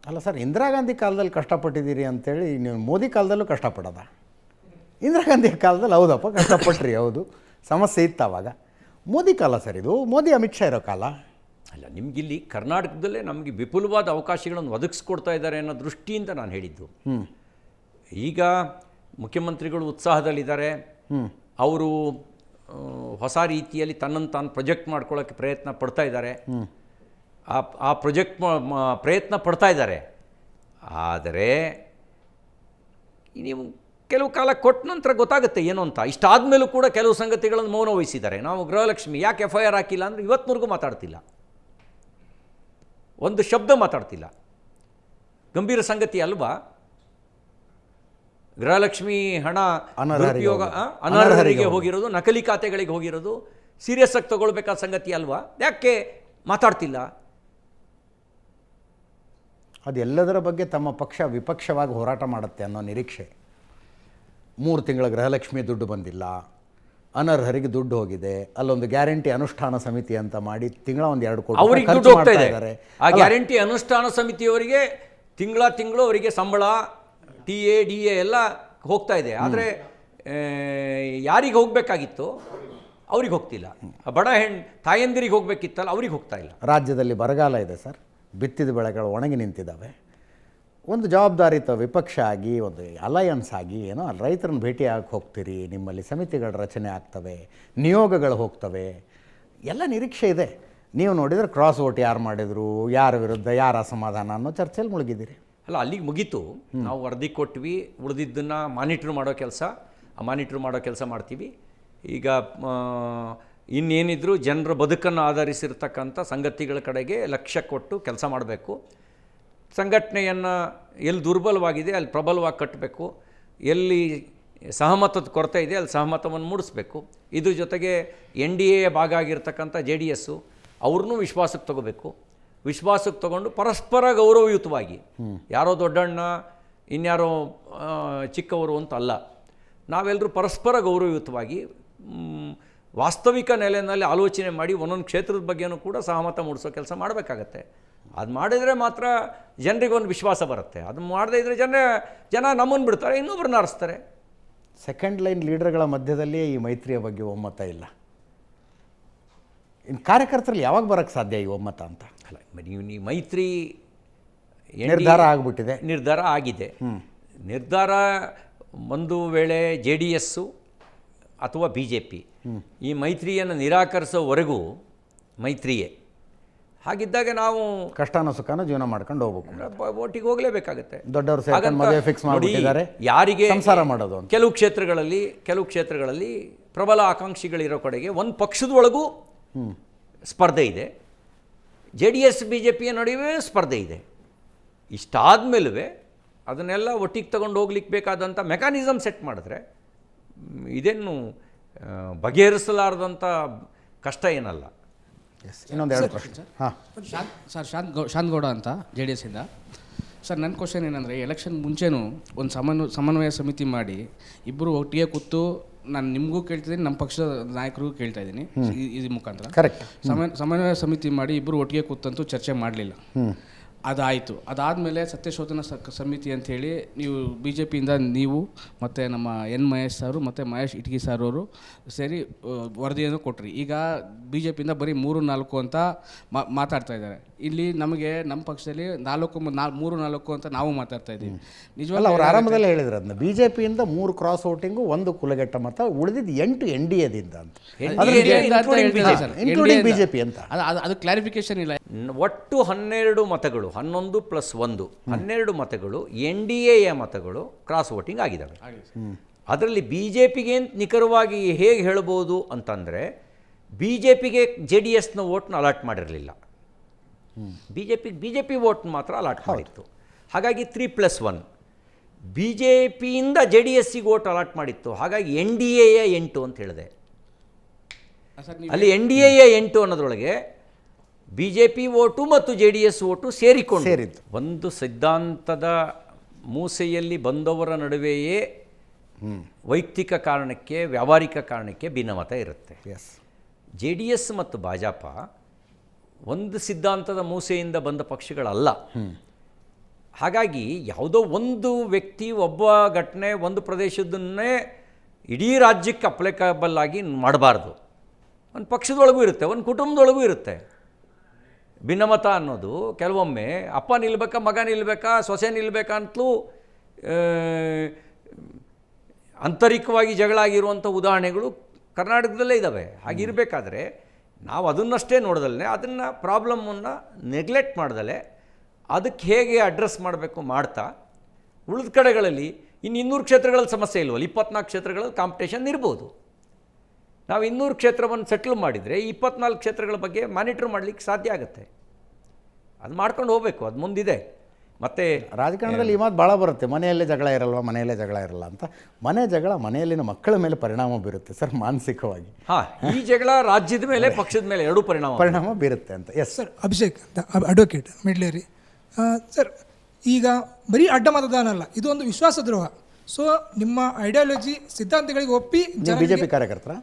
ಅಲ್ಲ ಸರ್, ಇಂದಿರಾ ಗಾಂಧಿ ಕಾಲದಲ್ಲಿ ಕಷ್ಟಪಟ್ಟಿದ್ದೀರಿ ಅಂತೇಳಿ ನೀವು ಮೋದಿ ಕಾಲದಲ್ಲೂ ಕಷ್ಟಪಡೋದ? ಇಂದಿರಾ ಗಾಂಧಿ ಕಾಲದಲ್ಲಿ ಹೌದಪ್ಪ ಕಷ್ಟಪಟ್ರಿ, ಹೌದು, ಸಮಸ್ಯೆ ಇತ್ತು ಆವಾಗ. ಮೋದಿ ಕಾಲ ಸರ್ ಇದು, ಮೋದಿ ಅಮಿತ್ ಶಾ ಇರೋ ಕಾಲ ಅಲ್ಲ. ನಿಮಗಿಲ್ಲಿ ಕರ್ನಾಟಕದಲ್ಲೇ ನಮಗೆ ವಿಪುಲವಾದ ಅವಕಾಶಗಳನ್ನು ಒದಗಿಸ್ಕೊಡ್ತಾ ಇದ್ದಾರೆ ಅನ್ನೋ ದೃಷ್ಟಿಯಿಂದ ನಾನು ಹೇಳಿದ್ದು. ಈಗ ಮುಖ್ಯಮಂತ್ರಿಗಳು ಉತ್ಸಾಹದಲ್ಲಿದ್ದಾರೆ. ಅವರು ಹೊಸ ರೀತಿಯಲ್ಲಿ ತನ್ನನ್ನು ತಾನು ಪ್ರೊಜೆಕ್ಟ್ ಮಾಡ್ಕೊಳ್ಳೋಕ್ಕೆ ಪ್ರಯತ್ನ ಪಡ್ತಾ ಇದ್ದಾರೆ. ಆ ಪ್ರೊಜೆಕ್ಟ್ ಪ್ರಯತ್ನ ಪಡ್ತಾ ಇದ್ದಾರೆ. ಆದರೆ ನೀವು ಕೆಲವು ಕಾಲ ಕೊಟ್ಟ ನಂತರ ಗೊತ್ತಾಗುತ್ತೆ ಏನು ಅಂತ. ಇಷ್ಟಾದ ಮೇಲೂ ಕೂಡ ಕೆಲವು ಸಂಗತಿಗಳನ್ನು ಮೌನ ವಹಿಸಿದ್ದಾರೆ. ನಾವು ಗೃಹಲಕ್ಷ್ಮಿ ಯಾಕೆ FIR ಹಾಕಿಲ್ಲ ಅಂದರೆ ಇವತ್ತಿನವರೆಗೂ ಮಾತಾಡ್ತಿಲ್ಲ, ಒಂದು ಶಬ್ದ ಮಾತಾಡ್ತಿಲ್ಲ. ಗಂಭೀರ ಸಂಗತಿ ಅಲ್ವಾ? ಗೃಹಲಕ್ಷ್ಮಿ ಹಣ ದುರುಪಯೋಗ, ಅನರ್ಹರಿಗೆ ಹೋಗಿರೋದು, ನಕಲಿ ಖಾತೆಗಳಿಗೆ ಹೋಗಿರೋದು ಸೀರಿಯಸ್ ಆಗಿ ತಗೊಳ್ಬೇಕಾದ ಸಂಗತಿ ಅಲ್ವಾ? ಯಾಕೆ ಮಾತಾಡ್ತಿಲ್ಲ? ಅದೆಲ್ಲದರ ಬಗ್ಗೆ ತಮ್ಮ ಪಕ್ಷ ವಿಪಕ್ಷವಾಗಿ ಹೋರಾಟ ಮಾಡುತ್ತೆ ಅನ್ನೋ ನಿರೀಕ್ಷೆ. 3 ತಿಂಗಳ ಗೃಹಲಕ್ಷ್ಮಿ ದುಡ್ಡು ಬಂದಿಲ್ಲ, ಅನರ್ಹರಿಗೆ ದುಡ್ಡು ಹೋಗಿದೆ, ಅಲ್ಲೊಂದು ಗ್ಯಾರಂಟಿ ಅನುಷ್ಠಾನ ಸಮಿತಿ ಅಂತ ಮಾಡಿ ತಿಂಗಳ 1-2 ಕೋಟಿ ಅವರಿಗೆ ದುಡ್ಡು ಹೋಗ್ತಾ ಇದೆ. ಆ ಗ್ಯಾರಂಟಿ ಅನುಷ್ಠಾನ ಸಮಿತಿಯವರಿಗೆ ತಿಂಗಳು ಅವರಿಗೆ ಸಂಬಳ, TA DA ಎಲ್ಲ ಹೋಗ್ತಾ ಇದೆ. ಆದರೆ ಯಾರಿಗೆ ಹೋಗಬೇಕಾಗಿತ್ತು ಅವ್ರಿಗೆ ಹೋಗ್ತಿಲ್ಲ. ಬಡ ತಾಯಂದಿರಿಗೆ ಹೋಗಬೇಕಿತ್ತಲ್ಲ, ಅವ್ರಿಗೆ ಹೋಗ್ತಾ ಇಲ್ಲ. ರಾಜ್ಯದಲ್ಲಿ ಬರಗಾಲ ಇದೆ ಸರ್, ಬಿತ್ತಿದ ಬೆಳೆಗಳು ಒಣಗಿ ನಿಂತಿದ್ದಾವೆ. ಒಂದು ಜವಾಬ್ದಾರಿತ ವಿಪಕ್ಷ ಆಗಿ, ಒಂದು ಅಲಯನ್ಸ್ ಆಗಿ ಏನೋ ರೈತರನ್ನು ಭೇಟಿಯಾಗಿ ಹೋಗ್ತೀರಿ, ನಿಮ್ಮಲ್ಲಿ ಸಮಿತಿಗಳ ರಚನೆ ಆಗ್ತವೆ, ನಿಯೋಗಗಳು ಹೋಗ್ತವೆ, ಎಲ್ಲ ನಿರೀಕ್ಷೆ ಇದೆ. ನೀವು ನೋಡಿದರೆ ಕ್ರಾಸ್ ವೋಟ್ ಯಾರು ಮಾಡಿದರು, ಯಾರ ವಿರುದ್ಧ, ಯಾರ ಅಸಮಾಧಾನ ಅನ್ನೋ ಚರ್ಚೆಯಲ್ಲಿ ಮುಳುಗಿದ್ದೀರಿ. ಅಲ್ಲ, ಅಲ್ಲಿಗೆ ಮುಗೀತು. ನಾವು ವರದಿ ಕೊಟ್ವಿ, ಉಳಿದಿದ್ದನ್ನು ಮಾನಿಟ್ರ್ ಮಾಡೋ ಕೆಲಸ ಮಾಡ್ತೀವಿ. ಈಗ ಇನ್ನೇನಿದ್ರು ಜನರ ಬದುಕನ್ನು ಆಧರಿಸಿರ್ತಕ್ಕಂಥ ಸಂಗತಿಗಳ ಕಡೆಗೆ ಲಕ್ಷ್ಯ ಕೊಟ್ಟು ಕೆಲಸ ಮಾಡಬೇಕು. ಸಂಘಟನೆಯನ್ನು ಎಲ್ಲಿ ದುರ್ಬಲವಾಗಿದೆ ಅಲ್ಲಿ ಪ್ರಬಲವಾಗಿ ಕಟ್ಟಬೇಕು, ಎಲ್ಲಿ ಸಹಮತದ ಕೊರತೆ ಇದೆ ಅಲ್ಲಿ ಸಹಮತವನ್ನು ಮೂಡಿಸ್ಬೇಕು. ಇದ್ರ ಜೊತೆಗೆ NDA ಭಾಗ ಆಗಿರ್ತಕ್ಕಂಥ JDS ಅವ್ರನ್ನೂ ವಿಶ್ವಾಸಕ್ಕೆ ತಗೋಬೇಕು. ವಿಶ್ವಾಸಕ್ಕೆ ತಗೊಂಡು ಪರಸ್ಪರ ಗೌರವಯುತವಾಗಿ, ಯಾರೋ ದೊಡ್ಡಣ್ಣ ಇನ್ಯಾರೋ ಚಿಕ್ಕವರು ಅಂತ ಅಲ್ಲ, ನಾವೆಲ್ಲರೂ ಪರಸ್ಪರ ಗೌರವಯುತವಾಗಿ ವಾಸ್ತವಿಕ ನೆಲೆಯಲ್ಲಿ ಆಲೋಚನೆ ಮಾಡಿ ಒಂದೊಂದು ಕ್ಷೇತ್ರದ ಬಗ್ಗೆನೂ ಕೂಡ ಸಹಮತ ಮೂಡಿಸೋ ಕೆಲಸ ಮಾಡಬೇಕಾಗತ್ತೆ. ಅದು ಮಾಡಿದರೆ ಮಾತ್ರ ಜನರಿಗೊಂದು ವಿಶ್ವಾಸ ಬರುತ್ತೆ. ಅದು ಮಾಡದೇ ಇದ್ದರೆ ಜನ ನಮ್ಮನ್ನು ಬಿಡ್ತಾರೆ, ಇನ್ನೊಬ್ಬರನ್ನ ಆರಿಸ್ತಾರೆ. ಸೆಕೆಂಡ್ ಲೈನ್ ಲೀಡರ್ಗಳ ಮಧ್ಯದಲ್ಲಿಯೇ ಈ ಮೈತ್ರಿಯ ಬಗ್ಗೆ ಒಮ್ಮತ ಇಲ್ಲ. ಇನ್ನು ಕಾರ್ಯಕರ್ತರಲ್ಲಿ ಯಾವಾಗ ಬರೋಕ್ಕೆ ಸಾಧ್ಯ ಈ ಒಮ್ಮತ ಅಂತ? ಅಲ್ಲ, ನೀವು ಮೈತ್ರಿ ನಿರ್ಧಾರ ಆಗಿಬಿಟ್ಟಿದೆ, ನಿರ್ಧಾರ ಆಗಿದೆ. ನಿರ್ಧಾರ ಒಂದು ವೇಳೆ JDS ಅಥವಾ BJP ಈ ಮೈತ್ರಿಯನ್ನು ನಿರಾಕರಿಸೋವರೆಗೂ ಮೈತ್ರಿಯೇ. ಹಾಗಿದ್ದಾಗ ನಾವು ಕಷ್ಟನೋ ಸುಖನೋ ಜೀವನ ಮಾಡ್ಕೊಂಡು ಹೋಗ್ಬೇಕು, ಒಟ್ಟಿಗೆ ಹೋಗಲೇಬೇಕಾಗತ್ತೆ. ದೊಡ್ಡವರು ಸೇರ್ಕೊಂಡು ಮದುವೆ ಫಿಕ್ಸ್ ಮಾಡಿಬಿಟ್ಟಿದ್ದಾರೆ, ಯಾರಿಗೆ ಸಂಸಾರ ಮಾಡೋದು ಅಂತ. ಕೆಲವು ಕ್ಷೇತ್ರಗಳಲ್ಲಿ ಪ್ರಬಲ ಆಕಾಂಕ್ಷಿಗಳಿರೋ ಕಡೆಗೆ ಒಂದು ಪಕ್ಷದ ಒಳಗೂ ಸ್ಪರ್ಧೆ ಇದೆ, JDS BJPಯ ನಡುವೆ ಸ್ಪರ್ಧೆ ಇದೆ. ಇಷ್ಟಾದ ಮೇಲೂ ಅದನ್ನೆಲ್ಲ ಒಟ್ಟಿಗೆ ತಗೊಂಡು ಹೋಗ್ಲಿಕ್ಕೆ ಬೇಕಾದಂಥ ಮೆಕ್ಯಾನಿಸಮ್ ಸೆಟ್ ಮಾಡಿದ್ರೆ ಇದೇನು ಬಗೆಹರಿಸಲಾರದಂಥ ಕಷ್ಟ ಏನಲ್ಲ. ಇನ್ನೊಂದು 2 ಪ್ರಶ್ನೆ. ಸರ್, ಶಾಂತಗೌಡ ಅಂತ JDS ಇಂದ. ಸರ್, ನನ್ನ ಕ್ವಶನ್ ಏನಂದರೆ, ಎಲೆಕ್ಷನ್ ಮುಂಚೆನೂ ಒಂದು ಸಮನ್ವಯ ಸಮಿತಿ ಮಾಡಿ ಇಬ್ಬರು ಒಟ್ಟಿಗೆ ಕೂತು, ನಾನು ನಿಮಗೂ ಕೇಳ್ತಿದ್ದೀನಿ, ನಮ್ಮ ಪಕ್ಷದ ನಾಯಕರಿಗೂ ಕೇಳ್ತಾ ಇದ್ದೀನಿ ಈ ಮುಖಾಂತರ, ಕರೆಕ್ಟ್, ಸಮನ್ವಯ ಸಮಿತಿ ಮಾಡಿ ಇಬ್ಬರು ಒಟ್ಟಿಗೆ ಕೂತಂತೂ ಚರ್ಚೆ ಮಾಡಲಿಲ್ಲ. ಅದಾಯಿತು. ಅದಾದಮೇಲೆ ಸತ್ಯಶೋಧನಾ ಸಮಿತಿ ಅಂಥೇಳಿ ನೀವು BJPಯಿಂದ ನೀವು ಮತ್ತು ನಮ್ಮ ಮಹೇಶ್ ಸಾರು ಮತ್ತು ಮಹೇಶ್ ಇಟಗಿ ಸರ್ ಅವರು ಸೇರಿ ವರದಿಯನ್ನು ಕೊಟ್ರಿ. ಈಗ BJPಯಿಂದ ಬರೀ 3-4 ಅಂತ ಮಾತಾಡ್ತಾ ಇದ್ದಾರೆ. ಇಲ್ಲಿ ನಮಗೆ ನಮ್ಮ ಪಕ್ಷದಲ್ಲಿ 3-4 ಅಂತ ನಾವು ಮಾತಾಡ್ತಾ ಇದ್ದೀವಿ. ನಿಜವಲ್ಲ, ಅವ್ರು ಆರಂಭದಲ್ಲೇ ಹೇಳಿದ್ರು ಅದನ್ನ, BJPಯಿಂದ 3 ಕ್ರಾಸ್ ವೋಟಿಂಗು, 1 ಕುಲಗೆಟ್ಟ ಮತ, ಉಳಿದಿದ್ದು 8 NDAದಿಂದ ಅಂತ, ಇನ್ಕ್ಲೂಡಿಂಗ್ BJP ಅಂತ. ಅದು ಕ್ಲಾರಿಫಿಕೇಶನ್ ಇಲ್ಲ. ಒಟ್ಟು 12 ಮತಗಳು, 11 + 1 12 ಮತಗಳು NDAಯ ಮತಗಳು ಕ್ರಾಸ್ ವೋಟಿಂಗ್ ಆಗಿದ್ದಾವೆ. ಅದರಲ್ಲಿ BJPಗೆ ನಿಖರವಾಗಿ ಹೇಗೆ ಹೇಳ್ಬೋದು ಅಂತಂದರೆ, BJPಗೆ JDSನ ವೋಟ್ನ ಅಲಾಟ್ ಮಾಡಿರಲಿಲ್ಲ, BJP ವೋಟ್ ಮಾತ್ರ ಅಲಾಟ್ ಮಾಡಿತ್ತು. ಹಾಗಾಗಿ 3+1 BJPಯಿಂದ JDSಗೆ ವೋಟ್ ಅಲಾಟ್ ಮಾಡಿತ್ತು. ಹಾಗಾಗಿ NDAಯ 8 ಅಂತ ಹೇಳಿದೆ. ಅಲ್ಲಿ NDAಯ 8 ಅನ್ನೋದ್ರೊಳಗೆ BJP ವೋಟು ಮತ್ತು JDS ವೋಟು ಸೇರಿದ್ದು. ಒಂದು ಸಿದ್ಧಾಂತದ ಮೂಸೆಯಲ್ಲಿ ಬಂದವರ ನಡುವೆಯೇ ವೈಯಕ್ತಿಕ ಕಾರಣಕ್ಕೆ, ವ್ಯಾವಹಾರಿಕ ಕಾರಣಕ್ಕೆ ಭಿನ್ನಮತ ಇರುತ್ತೆ. JDS ಮತ್ತು ಭಾಜಪ ಒಂದು ಸಿದ್ಧಾಂತದ ಮೂಸೆಯಿಂದ ಬಂದ ಪಕ್ಷಗಳಲ್ಲ. ಹಾಗಾಗಿ ಯಾವುದೋ ಒಂದು ವ್ಯಕ್ತಿ, ಒಬ್ಬ ಘಟನೆ, ಒಂದು ಪ್ರದೇಶದನ್ನೇ ಇಡೀ ರಾಜ್ಯಕ್ಕೆ ಅಪ್ಲಿಕಬಲ್ ಆಗಿ ಮಾಡಬಾರ್ದು. ಒಂದು ಪಕ್ಷದೊಳಗೂ ಇರುತ್ತೆ, ಒಂದು ಕುಟುಂಬದೊಳಗೂ ಇರುತ್ತೆ. ಭಿನ್ನಮತ ಅನ್ನೋದು ಕೆಲವೊಮ್ಮೆ ಅಪ್ಪ ನಿಲ್ಬೇಕಾ, ಮಗ ನಿಲ್ಬೇಕಾ, ಸೊಸೆ ನಿಲ್ಬೇಕಾ ಅಂತಲೂ ಆಂತರಿಕವಾಗಿ ಜಗಳ ಆಗಿರುವಂಥ ಉದಾಹರಣೆಗಳು ಕರ್ನಾಟಕದಲ್ಲೇ ಇದ್ದಾವೆ. ಹಾಗಿರಬೇಕಾದ್ರೆ ನಾವು ಅದನ್ನಷ್ಟೇ ನೋಡ್ದಲ್ಲೇ, ಅದನ್ನು ಪ್ರಾಬ್ಲಮ್ಮನ್ನು ನೆಗ್ಲೆಕ್ಟ್ ಮಾಡ್ದಲೆ ಅದಕ್ಕೆ ಹೇಗೆ ಅಡ್ರೆಸ್ ಮಾಡಬೇಕು ಮಾಡ್ತಾ, ಉಳಿದ ಕಡೆಗಳಲ್ಲಿ ಇನ್ನು 200 ಕ್ಷೇತ್ರಗಳಲ್ಲಿ ಸಮಸ್ಯೆ ಇಲ್ವಲ್ಲ, 24 ಕ್ಷೇತ್ರಗಳಲ್ಲಿ ಕಾಂಪಿಟೇಷನ್ ಇರ್ಬೋದು. ನಾವು 200 ಕ್ಷೇತ್ರವನ್ನು ಸೆಟ್ಲ್ ಮಾಡಿದರೆ 24 ಕ್ಷೇತ್ರಗಳ ಬಗ್ಗೆ ಮಾನಿಟ್ರ್ ಮಾಡಲಿಕ್ಕೆ ಸಾಧ್ಯ ಆಗುತ್ತೆ. ಅದು ಮಾಡ್ಕೊಂಡು ಹೋಗಬೇಕು, ಅದು ಮುಂದಿದೆ. ಮತ್ತು ರಾಜಕಾರಣದಲ್ಲಿ ಈ ಮಾತು ಭಾಳ ಬರುತ್ತೆ, ಮನೆಯಲ್ಲೇ ಜಗಳ ಇರಲ್ವ, ಮನೆಯಲ್ಲೇ ಜಗಳ ಇರಲ್ಲ ಅಂತ. ಮನೆ ಜಗಳ ಮನೆಯಲ್ಲಿನ ಮಕ್ಕಳ ಮೇಲೆ ಪರಿಣಾಮ ಬೀರುತ್ತೆ ಸರ್, ಮಾನಸಿಕವಾಗಿ. ಈ ಜಗಳ ರಾಜ್ಯದ ಮೇಲೆ, ಪಕ್ಷದ ಮೇಲೆ ಎರಡೂ ಪರಿಣಾಮ ಬೀರುತ್ತೆ ಅಂತ. ಎಸ್ ಸರ್, ಅಭಿಷೇಕ್ ಅಡ್ವೊಕೇಟ್ ಮಿಡ್ಲೇರಿ ಸರ್, ಈಗ ಬರೀ ಅಡ್ಡ ಮತದಾನ ಅಲ್ಲ, ಇದು ಒಂದು ವಿಶ್ವಾಸದ್ರೋಹ. ಸೊ ನಿಮ್ಮ ಐಡಿಯಾಲಜಿ ಸಿದ್ಧಾಂತಗಳಿಗೆ ಒಪ್ಪಿ BJP ಕಾರ್ಯಕರ್ತರ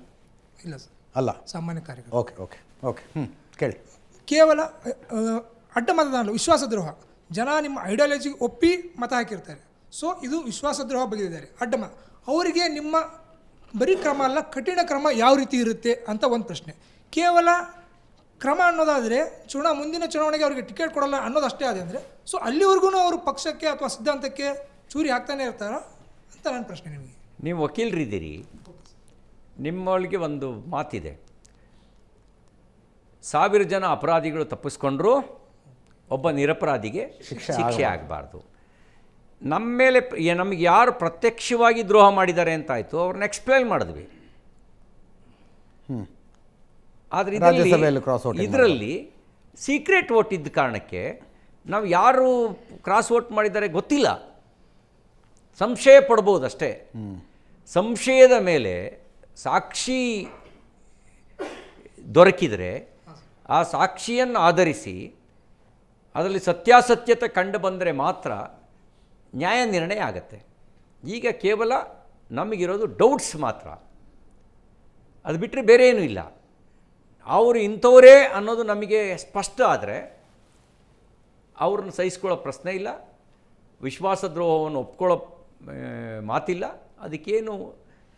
ಇಲ್ಲ ಸರ್, ಅಲ್ಲ, ಸಾಮಾನ್ಯ ಕಾರ್ಯಕರ್ತ. ಓಕೆ ಓಕೆ ಓಕೆ ಕೇಳಿ. ಕೇವಲ ಅಡ್ಡ ಮತದಾನ ಅಲ್ಲ, ವಿಶ್ವಾಸದ್ರೋಹ. ಜನ ನಿಮ್ಮ ಐಡಿಯಾಲಜಿಗೆ ಒಪ್ಪಿ ಮತ ಹಾಕಿರ್ತಾರೆ. ಸೊ ಇದು ವಿಶ್ವಾಸದ್ರೋಹ ಬಗೆದಿದ್ದಾರೆ, ಅಡ್ಡ ಮತ. ಅವರಿಗೆ ನಿಮ್ಮ ಬರೀ ಕ್ರಮ ಅಲ್ಲ, ಕಠಿಣ ಕ್ರಮ ಯಾವ ರೀತಿ ಇರುತ್ತೆ ಅಂತ ಒಂದು ಪ್ರಶ್ನೆ. ಕೇವಲ ಕ್ರಮ ಅನ್ನೋದಾದರೆ ಮುಂದಿನ ಚುನಾವಣೆಗೆ ಅವರಿಗೆ ಟಿಕೆಟ್ ಕೊಡಲ್ಲ ಅನ್ನೋದಷ್ಟೇ ಆದ ಅಂದರೆ, ಸೊ ಅಲ್ಲಿವರೆಗೂ ಅವರು ಪಕ್ಷಕ್ಕೆ ಅಥವಾ ಸಿದ್ಧಾಂತಕ್ಕೆ ಚೂರಿ ಹಾಕ್ತಾನೆ ಇರ್ತಾರ ಅಂತ ನನ್ನ ಪ್ರಶ್ನೆ ನಿಮಗೆ. ನೀವು ವಕೀಲರಿದ್ದೀರಿ, ನಿಮ್ಮೊಳಗೆ ಒಂದು ಮಾತಿದೆ, 1000 ಜನ ಅಪರಾಧಿಗಳು ತಪ್ಪಿಸ್ಕೊಂಡ್ರೂ ಒಬ್ಬ ನಿರಪರಾಧಿಗೆ ಶಿಕ್ಷೆ ಆಗಬಾರ್ದು. ನಮ್ಮ ಮೇಲೆ ನಮಗೆ ಯಾರು ಪ್ರತ್ಯಕ್ಷವಾಗಿ ದ್ರೋಹ ಮಾಡಿದ್ದಾರೆ ಅಂತಾಯಿತು, ಅವ್ರನ್ನ ಎಕ್ಸ್ಪ್ಲೈನ್ ಮಾಡಿದ್ವಿ. ಆದರೆ ಇದರಲ್ಲಿ ಸೀಕ್ರೆಟ್ ವೋಟ್ ಇದ್ದ ಕಾರಣಕ್ಕೆ ನಾವು ಯಾರು ಕ್ರಾಸ್ ವೋಟ್ ಮಾಡಿದ್ದಾರೆ ಗೊತ್ತಿಲ್ಲ, ಸಂಶಯ ಪಡ್ಬೋದು ಅಷ್ಟೇ. ಸಂಶಯದ ಮೇಲೆ ಸಾಕ್ಷಿ ದೊರಕಿದರೆ ಆ ಸಾಕ್ಷಿಯನ್ನು ಆಧರಿಸಿ ಅದರಲ್ಲಿ ಸತ್ಯಾಸತ್ಯತೆ ಕಂಡು ಬಂದರೆ ಮಾತ್ರ ನ್ಯಾಯ ನಿರ್ಣಯ ಆಗತ್ತೆ. ಈಗ ಕೇವಲ ನಮಗಿರೋದು ಡೌಟ್ಸ್ ಮಾತ್ರ, ಅದು ಬಿಟ್ಟರೆ ಬೇರೆ ಏನೂ ಇಲ್ಲ. ಅವರು ಇಂಥವರೇ ಅನ್ನೋದು ನಮಗೆ ಸ್ಪಷ್ಟ ಆದರೆ ಅವ್ರನ್ನ ಸಹಿಸ್ಕೊಳ್ಳೋ ಪ್ರಶ್ನೆ ಇಲ್ಲ, ವಿಶ್ವಾಸದ್ರೋಹವನ್ನು ಒಪ್ಕೊಳ್ಳೋ ಮಾತಿಲ್ಲ. ಅದಕ್ಕೇನು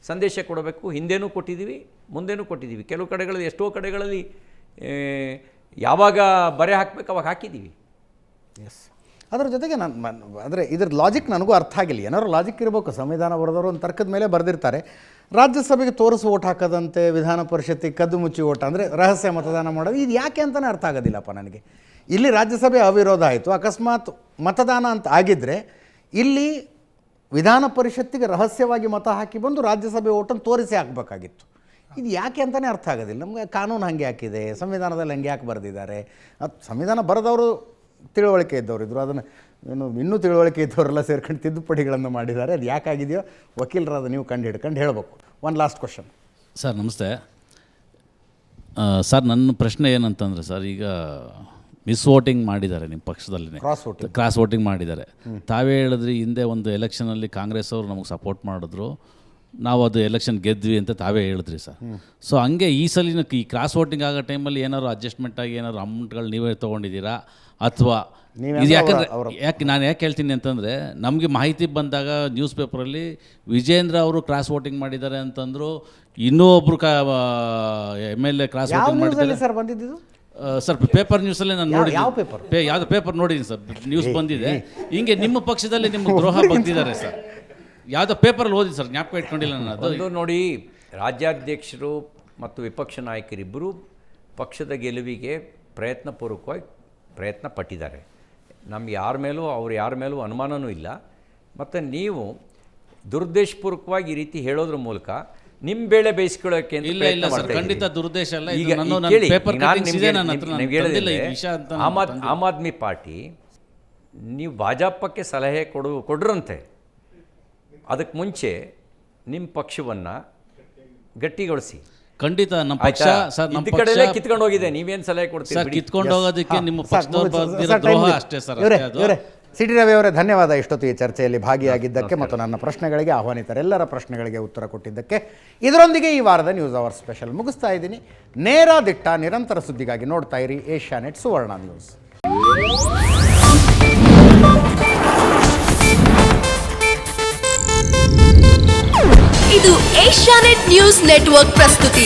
ಸಂದೇಶ ಕೊಡಬೇಕು, ಹಿಂದೆನೂ ಕೊಟ್ಟಿದ್ದೀವಿ, ಮುಂದೆನೂ ಕೊಟ್ಟಿದ್ದೀವಿ. ಕೆಲವು ಕಡೆಗಳಲ್ಲಿ, ಎಷ್ಟೋ ಕಡೆಗಳಲ್ಲಿ ಯಾವಾಗ ಬರೆ ಹಾಕಬೇಕು ಅವಾಗ ಹಾಕಿದ್ದೀವಿ. ಎಸ್, ಅದರ ಜೊತೆಗೆ ಅಂದರೆ ಇದ್ರ ಲಾಜಿಕ್ ನನಗೂ ಅರ್ಥ ಆಗಿಲ್ಲ. ಏನಾದ್ರು ಲಾಜಿಕ್ ಇರಬೇಕು. ಸಂವಿಧಾನ ಬರೆದವರು ಒಂದು ತರ್ಕದ ಮೇಲೆ ಬರೆದಿರ್ತಾರೆ. ರಾಜ್ಯಸಭೆಗೆ ತೋರಿಸಿ ಓಟ್ ಹಾಕೋದಂತೆ, ವಿಧಾನ ಪರಿಷತ್ತಿಗೆ ಕದ್ದು ಮುಚ್ಚಿ ಓಟ್ ಅಂದರೆ ರಹಸ್ಯ ಮತದಾನ ಮಾಡೋದು, ಇದು ಯಾಕೆ ಅಂತಲೇ ಅರ್ಥ ಆಗೋದಿಲ್ಲಪ್ಪ ನನಗೆ. ಇಲ್ಲಿ ರಾಜ್ಯಸಭೆ ಅವಿರೋಧ ಆಯಿತು, ಅಕಸ್ಮಾತ್ ಮತದಾನ ಅಂತ ಆಗಿದ್ದರೆ ಇಲ್ಲಿ ವಿಧಾನ ಪರಿಷತ್ತಿಗೆ ರಹಸ್ಯವಾಗಿ ಮತ ಹಾಕಿ ಬಂದು ರಾಜ್ಯಸಭೆ ಓಟನ್ನು ತೋರಿಸಿ ಹಾಕಬೇಕಾಗಿತ್ತು. ಇದು ಯಾಕೆ ಅಂತಲೇ ಅರ್ಥ ಆಗೋದಿಲ್ಲ ನಮಗೆ. ಕಾನೂನು ಹಾಗೆ ಹಾಕಿದೆ, ಸಂವಿಧಾನದಲ್ಲಿ ಹಂಗೆ ಯಾಕೆ ಬರೆದಿದ್ದಾರೆ? ಅದು ಸಂವಿಧಾನ ಬರೆದವರು ತಿಳುವಳಿಕೆ ಇದ್ದವರು ಇದ್ದರು, ಅದನ್ನು ಇನ್ನೂ ತಿಳುವಳಿಕೆ ಇದ್ದವರೆಲ್ಲ ಸೇರ್ಕೊಂಡು ತಿದ್ದುಪಡಿಗಳನ್ನು ಮಾಡಿದ್ದಾರೆ. ಅದು ಯಾಕಾಗಿದೆಯೋ ವಕೀಲರಾದ ನೀವು ಕಂಡು ಹಿಡ್ಕೊಂಡು ಹೇಳಬೇಕು. ಒಂದು ಲಾಸ್ಟ್ ಕ್ವಶನ್ ಸರ್. ನಮಸ್ತೆ ಸರ್, ನನ್ನ ಪ್ರಶ್ನೆ ಏನಂತಂದರೆ ಸರ್, ಈಗ ಮಿಸ್ ವೋಟಿಂಗ್ ಮಾಡಿದ್ದಾರೆ ನಿಮ್ಮ ಪಕ್ಷದಲ್ಲಿ, ಕ್ರಾಸ್ ವೋಟಿಂಗ್ ಮಾಡಿದ್ದಾರೆ. ತಾವೇ ಹೇಳಿದ್ರಿ ಹಿಂದೆ ಒಂದು ಎಲೆಕ್ಷನಲ್ಲಿ ಕಾಂಗ್ರೆಸ್ ಅವರು ನಮಗೆ ಸಪೋರ್ಟ್ ಮಾಡಿದ್ರು, ನಾವು ಅದು ಎಲೆಕ್ಷನ್ ಗೆದ್ವಿ ಅಂತ ತಾವೇ ಹೇಳಿದ್ರಿ ಸರ್. ಸೊ ಹಂಗೆ ಈ ಸಲಿನ ಈ ಕ್ರಾಸ್ ವೋಟಿಂಗ್ ಆಗೋ ಟೈಮಲ್ಲಿ ಏನಾದ್ರು ಅಡ್ಜಸ್ಟ್ಮೆಂಟ್ ಆಗಿ ಏನಾದ್ರು ಅಮೌಂಟ್ಗಳು ನೀವೇ ತೊಗೊಂಡಿದ್ದೀರಾ ಅಥವಾ ಇದು? ಯಾಕೆ ನಾನು ಯಾಕೆ ಹೇಳ್ತೀನಿ ಅಂತಂದರೆ, ನಮಗೆ ಮಾಹಿತಿ ಬಂದಾಗ ನ್ಯೂಸ್ ಪೇಪರಲ್ಲಿ ವಿಜೇಂದ್ರ ಅವರು ಕ್ರಾಸ್ ವೋಟಿಂಗ್ ಮಾಡಿದ್ದಾರೆ ಅಂತಂದರು, ಇನ್ನೂ ಒಬ್ಬರು MLA ಕ್ರಾಸ್ ವೋಟಿಂಗ್ ಮಾಡಿದ್ದಾರೆ ಸರ್. ಬಂದಿದ್ದು ಸರ್ ಪೇಪರ್ ನ್ಯೂಸಲ್ಲೇ ನಾನು ನೋಡಿದ್ದೀನಿ. ಯಾವುದು ಪೇಪರ್ ನೋಡಿದ್ದೀನಿ ಸರ್, ನ್ಯೂಸ್ ಬಂದಿದೆ. ಹಿಂಗೆ ನಿಮ್ಮ ಪಕ್ಷದಲ್ಲಿ ನಿಮ್ಗೆ ದ್ರೋಹ ಬಂದಿದ್ದಾರೆ ಸರ್, ಯಾವುದೋ ಪೇಪರಲ್ಲಿ ಓದಿ ಸರ್, ಜ್ಞಾಪಕ ಇಟ್ಕೊಂಡಿಲ್ಲ ನಾನು. ಅದು ನೋಡಿ, ರಾಜ್ಯಾಧ್ಯಕ್ಷರು ಮತ್ತು ವಿಪಕ್ಷ ನಾಯಕರಿಬ್ಬರು ಪಕ್ಷದ ಗೆಲುವಿಗೆ ಪ್ರಯತ್ನಪೂರ್ವಕವಾಗಿ ಪ್ರಯತ್ನ ಪಟ್ಟಿದ್ದಾರೆ. ನಮ್ಗೆ ಯಾರ ಮೇಲೂ ಅನುಮಾನವೂ ಇಲ್ಲ. ಮತ್ತು ನೀವು ದುರುದ್ದೇಶಪೂರ್ವಕವಾಗಿ ಈ ರೀತಿ ಹೇಳೋದ್ರ ಮೂಲಕ ನಿಮ್ಮ ಬೇಳೆ ಬೇಯಿಸ್ಕೊಳ್ಳೋಕೆ ಇಲ್ಲ ಸರ್, ಖಂಡಿತ ದುರುದ್ದೇಶ ಅಲ್ಲ. ಈಗ ಆಮ್ ಆದ್ಮಿ ಪಾರ್ಟಿ ನೀವು ಭಾಜಪಕ್ಕೆ ಸಲಹೆ ಕೊಡ್ರಂತೆ, ಅದಕ್ಕೆ ಮುಂಚೆ ನಿಮ್ಮ ಪಕ್ಷವನ್ನು ಗಟ್ಟಿಗೊಳಿಸಿ. ಖಂಡಿತ ನಮ್ಮ ಪಕ್ಷ ಸರ್, ನಮ್ಮ ಕಡೆ ಕಿತ್ಕೊಂಡು ಹೋಗಿದೆ. ನೀವೇನು ಸಲಹೆ ಕೊಡ್ತೀರಿ ಸರ್? ಕಿತ್ಕೊಂಡು ಹೋಗೋದಕ್ಕೆ ನಿಮ್ಮ ಪಕ್ಷದ ದ್ರೋಹ ಅಷ್ಟೇ ಸರ್. ಸಿಟಿ ರವಿ ಅವರೇ ಧನ್ಯವಾದ ಇಷ್ಟೊತ್ತು ಈ ಚರ್ಚೆಯಲ್ಲಿ ಭಾಗಿಯಾಗಿದ್ದಕ್ಕೆ ಮತ್ತು ನನ್ನ ಪ್ರಶ್ನೆಗಳಿಗೆ, ಆಹ್ವಾನಿತರೆಲ್ಲರ ಪ್ರಶ್ನೆಗಳಿಗೆ ಉತ್ತರ ಕೊಟ್ಟಿದ್ದಕ್ಕೆ. ಇದರೊಂದಿಗೆ ಈ ವಾರದ ನ್ಯೂಸ್ ಅವರ್ ಸ್ಪೆಷಲ್ ಮುಗಿಸ್ತಾ ಇದ್ದೀನಿ. ನೇರ ದಿಟ್ಟ ನಿರಂತರ ಸುದ್ದಿಗಾಗಿ ನೋಡ್ತಾ ಇರಿ ಏಷ್ಯಾನೆಟ್ ಸುವರ್ಣ ನ್ಯೂಸ್. ಏಷ್ಯಾನೆಟ್ ನ್ಯೂಸ್ ನೆಟ್ವರ್ಕ್ ಪ್ರಸ್ತುತಿ.